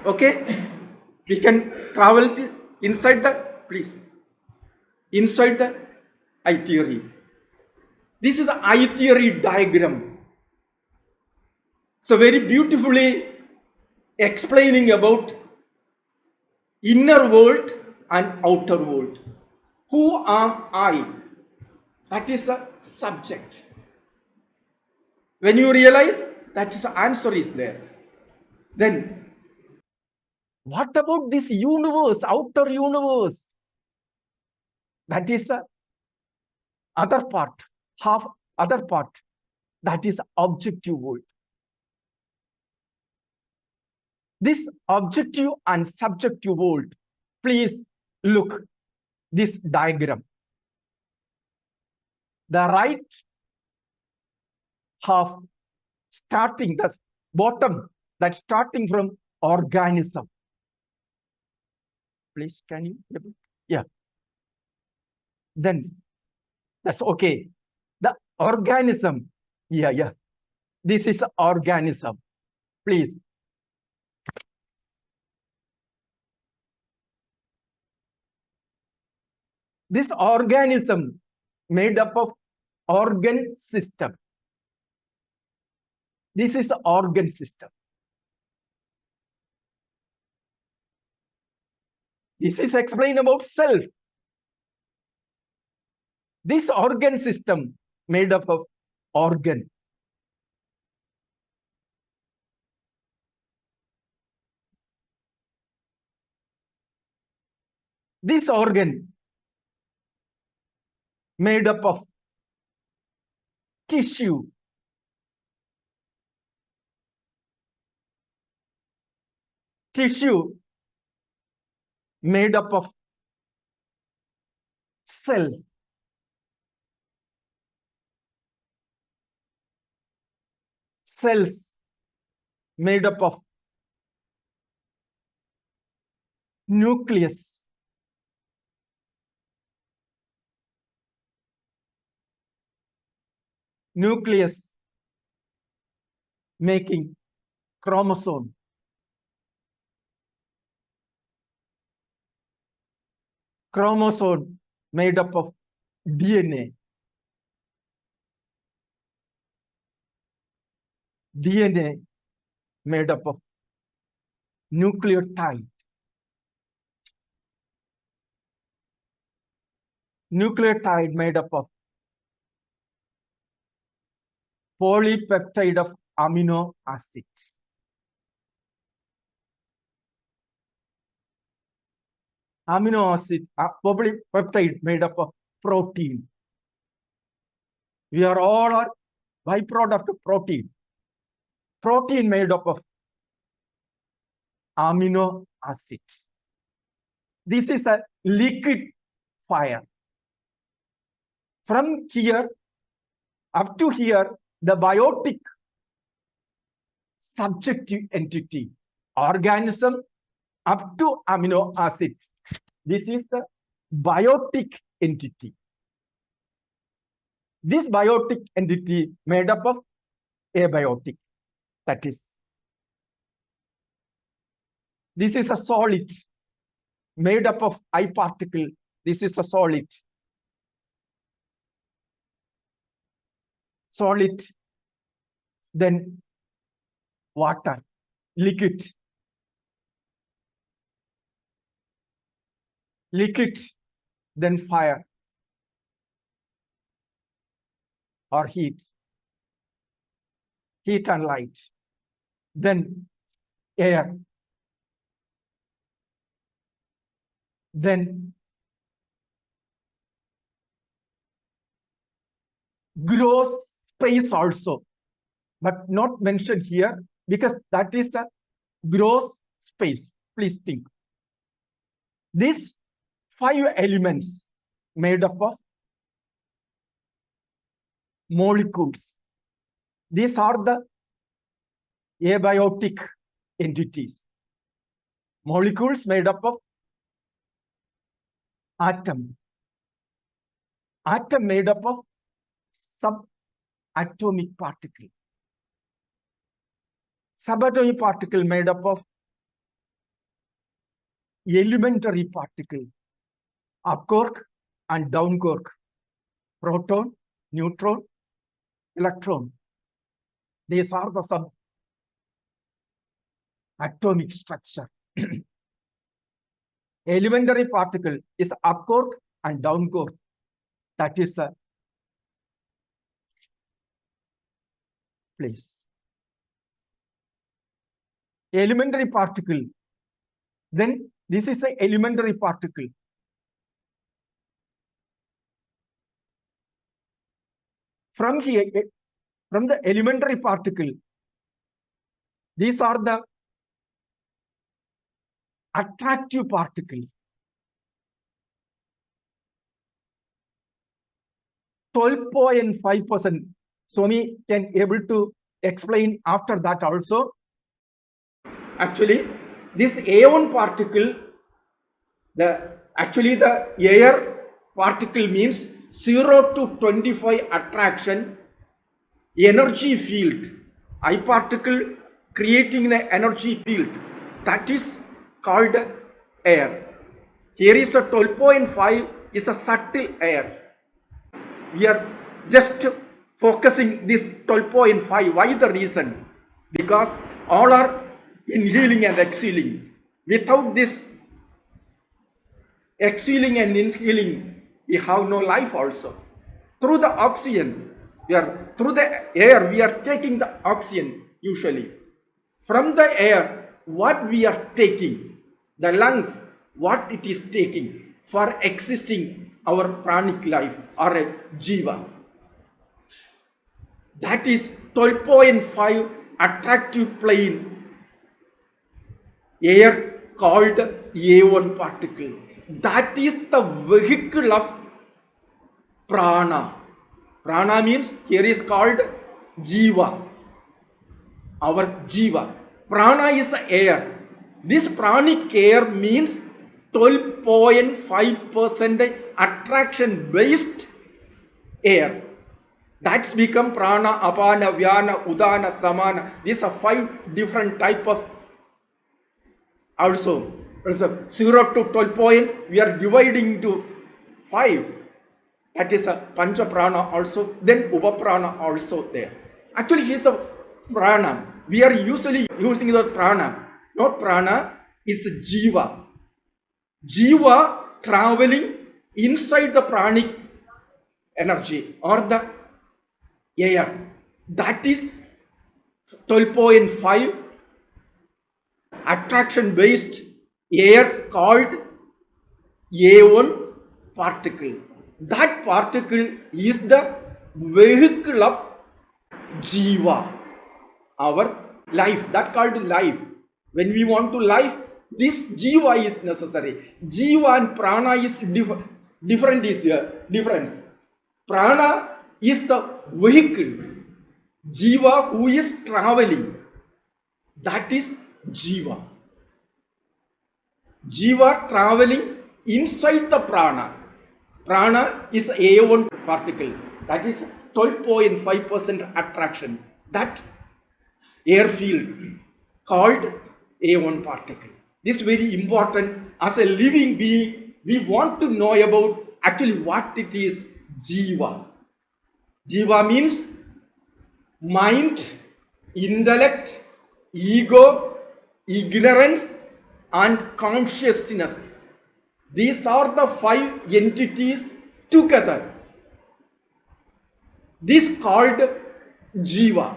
Okay, we can travel inside the, please, inside the I theory. This is the I theory diagram. So very beautifully explaining about inner world and outer world. Who am I? That is a subject. When you realize that is the answer is there, then what about this universe, outer universe? That is the other part, half other part. That is objective world. This objective and subjective world, please look this diagram. The right half starting, the bottom, that's starting from organism. Please, can you? Yeah. Then that's okay. The organism. Yeah. This is organism. Please. This organism made up of organ system. This is the organ system. This is explained about self. This organ system made up of organ. This organ made up of tissue. Tissue made up of cells. Cells made up of nucleus. Nucleus making chromosome. Chromosome made up of DNA. DNA made up of nucleotide. Nucleotide made up of polypeptide of amino acid. Amino acid, polypeptide made up of protein. We are all a byproduct of protein. Protein made up of amino acid. This is a liquid fire. From here up to here, the biotic subjective entity, organism up to amino acid. This is the biotic entity. This biotic entity made up of abiotic. That is, this is a solid made up of I particle. This is a solid. Solid, then water, liquid. Liquid, then fire or heat. Heat and light. Then air. Then gross space also, but not mentioned here because that is a gross space. Please think. These 5 elements made up of molecules. These are the abiotic entities. Molecules made up of atom. Atom made up of subatomic particle. Subatomic particle made up of elementary particle, up quark and down quark, proton, neutron, electron. These are the subatomic structure. Elementary particle is up quark and down quark. That is the place. Elementary particle. Then this is an elementary particle. From here, from the elementary particle, these are the attractive particle. 12.5%. Swami can able to explain after that also. Actually, this A1 particle, the air particle means 0 to 25 attraction, energy field. I particle creating the energy field. That is called air. Here is a 12.5 is a subtle air. We are just focusing this 12.5. Why the reason? Because all are inhaling and exhaling. Without this exhaling and inhaling, we have no life also. Through the oxygen, through the air, we are taking the oxygen usually. From the air, what we are taking, the lungs, what it is taking for existing our pranic life or a jiva. That is 12.5 attractive plane air called A1 particle. That is the vehicle of prana. Prana means here is called jiva. Our jiva. Prana is air. This pranic air means 12.5% attraction based air. That's become prana, apana, vyana, udana, samana. These are 5 different type of also. 0 to 12 point, we are dividing into 5. That is a pancha prana also, then upaprana also there. Actually, here's the prana. We are usually using the prana. Not prana, is jiva. Jiva traveling inside the pranic energy or the air. That is 12.5 attraction based air called A1 particle. That particle is the vehicle of jiva, our life. That called life. When we want to life, this jiva is necessary. Jiva and prana is different is the difference. Prana is the vehicle. Jiva who is traveling. That is jiva. Jiva traveling inside the prana. Prana is A1 particle. That is 12.5% attraction. That air field called A1 particle. This is very important. As a living being, we want to know about actually what it is jiva. Jiva means mind, intellect, ego, ignorance and consciousness. These are the 5 entities together. This called jiva.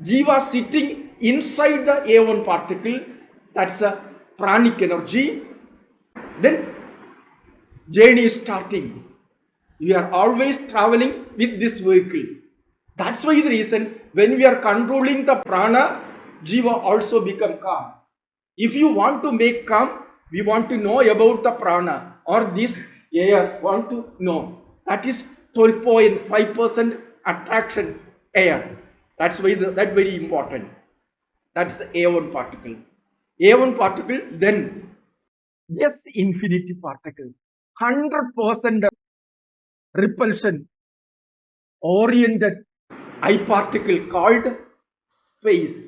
Jiva sitting inside the A1 particle, that's a pranic energy. Then journey is starting. We are always traveling with this vehicle. That's why the reason when we are controlling the prana, jiva also become calm. If you want to make calm, we want to know about the prana or this air want to know. That is 12.5% attraction air. That's why that very important. That's the A1 particle. A1 particle, then yes, infinity particle. 100% repulsion oriented I particle called space.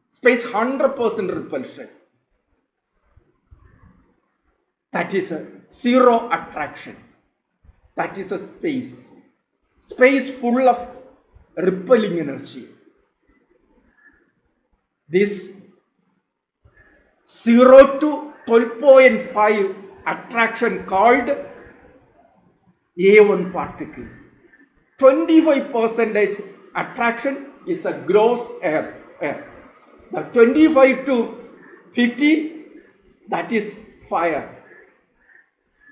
Space 100% repulsion. That is a zero attraction. That is a space. Space full of repelling energy. This 0 to 12.5 attraction called A1 particle. 25% attraction is a gross air. The 25 to 50, that is fire.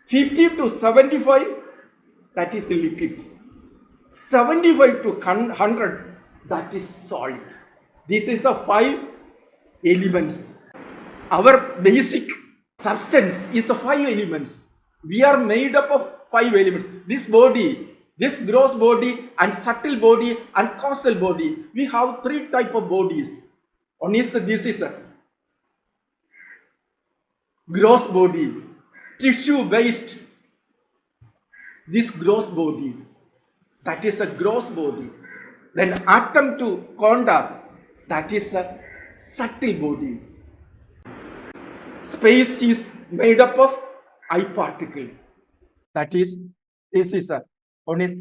50 to 75, that is liquid. 75 to 100, that is solid. This is a 5 elements. Our basic substance is the 5 elements. We are made up of 5 elements. This body, this gross body and subtle body and causal body. We have 3 type of bodies. One is this is a gross body, tissue based. This gross body, that is a gross body. Then atom to quanta, that is a subtle body. Space is made up of I particle. That is, this is a one is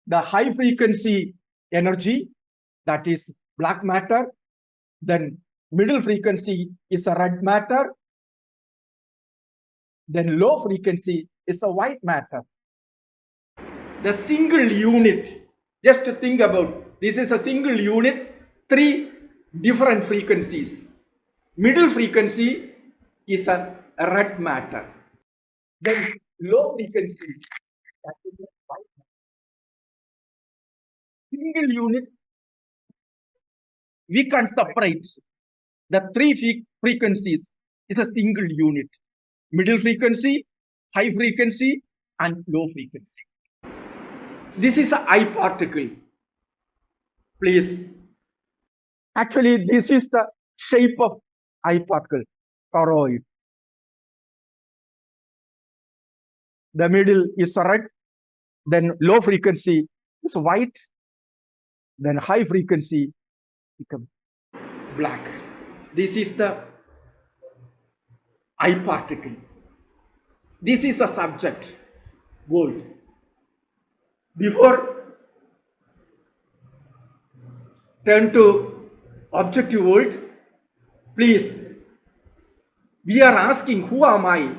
the high frequency energy, that is black matter. Then middle frequency is a red matter. Then low frequency is a white matter. The single unit, just to think about, this is a single unit, 3 different frequencies. Middle frequency is a red matter. Then low frequency, that is a white matter. Single unit, we can separate the 3 frequencies is a single unit. Middle frequency, high frequency and low frequency. This is a I particle. Please. Actually, this is the shape of I particle, toroid. The middle is red, then low frequency is white, then high frequency becomes black. This is the I particle. This is a subject, gold. Before turn to objective world, please, we are asking, who am I?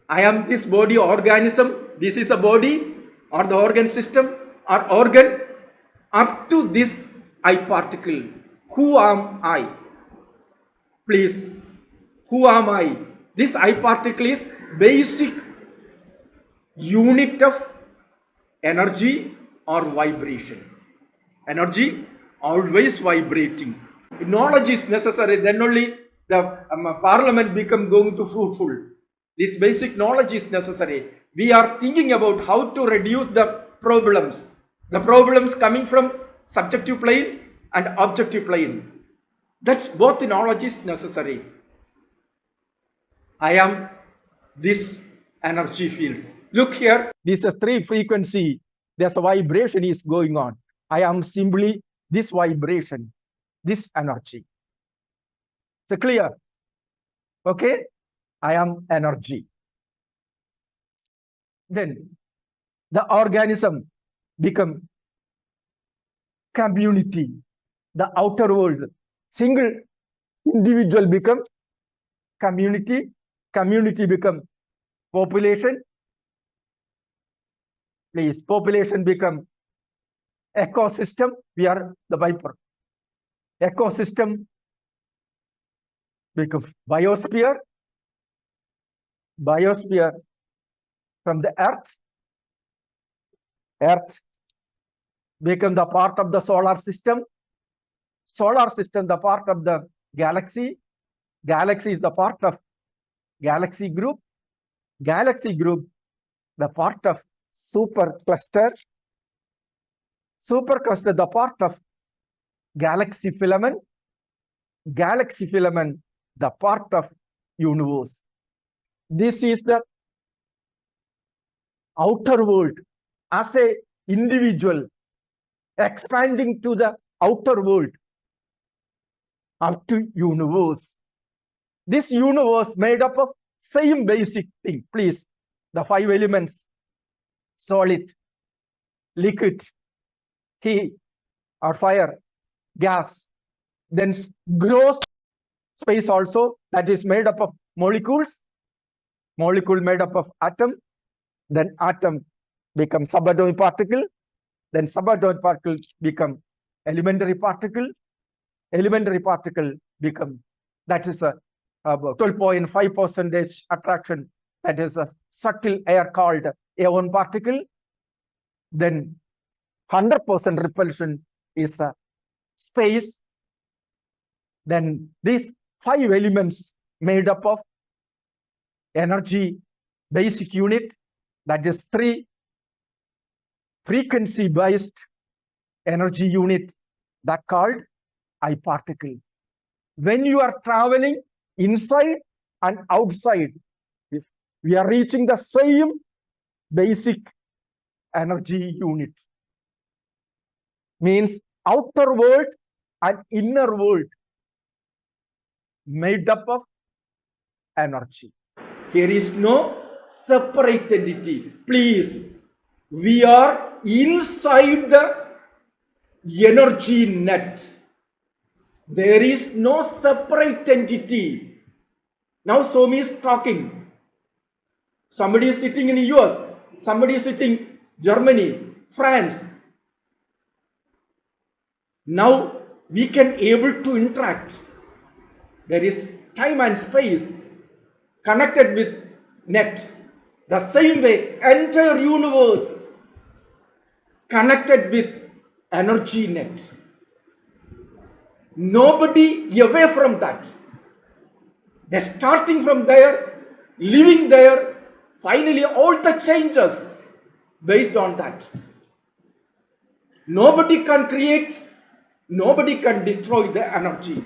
I am this body organism, this is a body or the organ system or organ. Up to this I particle, who am I? Please, who am I? This I particle is basic unit of energy or vibration. Energy always vibrating. Knowledge is necessary, then only the parliament become going to fruitful. This basic knowledge is necessary. We are thinking about how to reduce the problems. The problems coming from subjective plane and objective plane. That's both knowledge is necessary. I am this energy field. Look here. This is 3 frequency. There's a vibration is going on. I am simply this vibration, this energy. So clear? Okay? I am energy. Then the organism become community. The outer world, single individual become community. Community become population. Please, population become ecosystem. We are the viper. Ecosystem become biosphere. Biosphere from the earth. Earth become the part of the solar system. Solar system the part of the galaxy. Galaxy is the part of galaxy group. Galaxy group the part of super cluster. Super cluster the part of galaxy filament. Galaxy filament the part of universe. This is the outer world as a individual expanding to the outer world up to universe. This universe made up of same basic thing. Please, the 5 elements, solid, liquid, heat or fire, gas, then gross space also, that is made up of molecules, molecule made up of atom, then atom becomes subatomic particle, then subatomic particle become elementary particle become, that is a 12.5% attraction, that is a subtle air called A1 particle, then 100% repulsion is the space. Then these 5 elements made up of energy basic unit, that is 3 frequency based energy unit, that called I particle. When you are traveling inside and outside, we are reaching the same basic energy unit. Means outer world and inner world made up of energy. Here is no separate entity. Please, we are inside the energy net. There is no separate entity. Now Swami is talking. Somebody is sitting in the US, somebody is sitting Germany, France. Now we can able to interact. There is time and space connected with net. The same way, entire universe connected with energy net. Nobody away from that. They're starting from there, living there, finally all the changes based on that. Nobody can create, nobody can destroy the energy.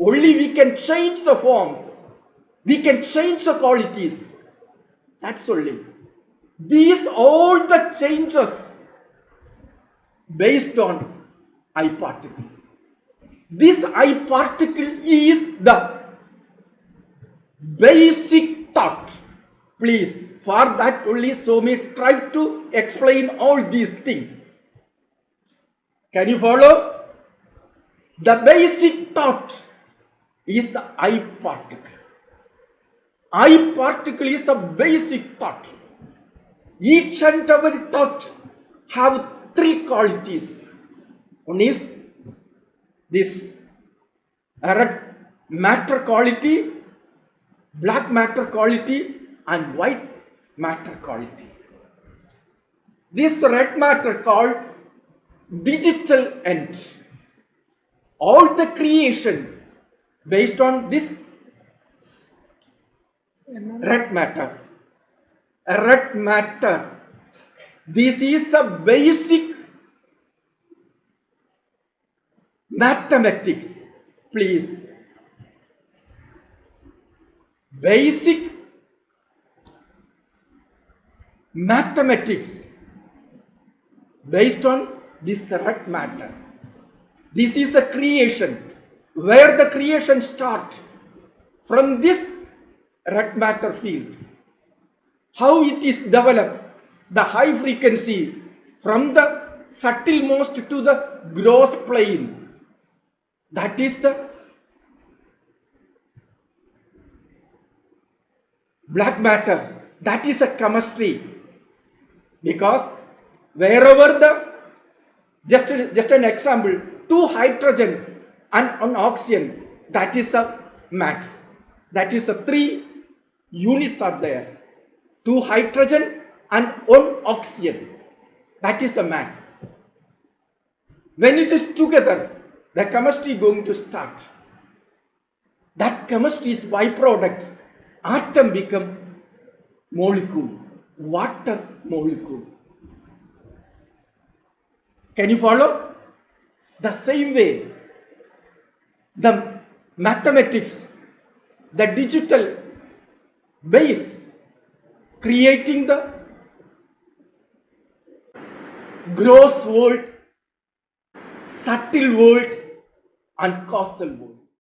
Only we can change the forms. We can change the qualities. That's only. These all the changes based on I particle. This I particle is the basic thought. Please, for that only Swami tried to explain all these things. Can you follow? The basic thought is the I particle. I particle is the basic thought. Each and every thought have 3 qualities. One is this red matter quality, black matter quality, and white matter quality. This red matter called digital end. All the creation based on this red matter. Red matter. This is the basic mathematics. Please. Basic mathematics based on this red matter. This is the creation. Where the creation starts? From this red matter field. How it is developed? The high frequency from the subtlemost to the gross plane. That is the black matter. That is a chemistry. Because wherever the, just an example, 2 hydrogen and 1 oxygen, that is a max. That is the 3 units are there. 2 hydrogen and 1 oxygen. That is a max. When it is together, the chemistry is going to start. That chemistry is byproduct. Atom become molecule, water molecule. Can you follow? The same way, the mathematics, the digital base, creating the gross world, subtle world, and causal world.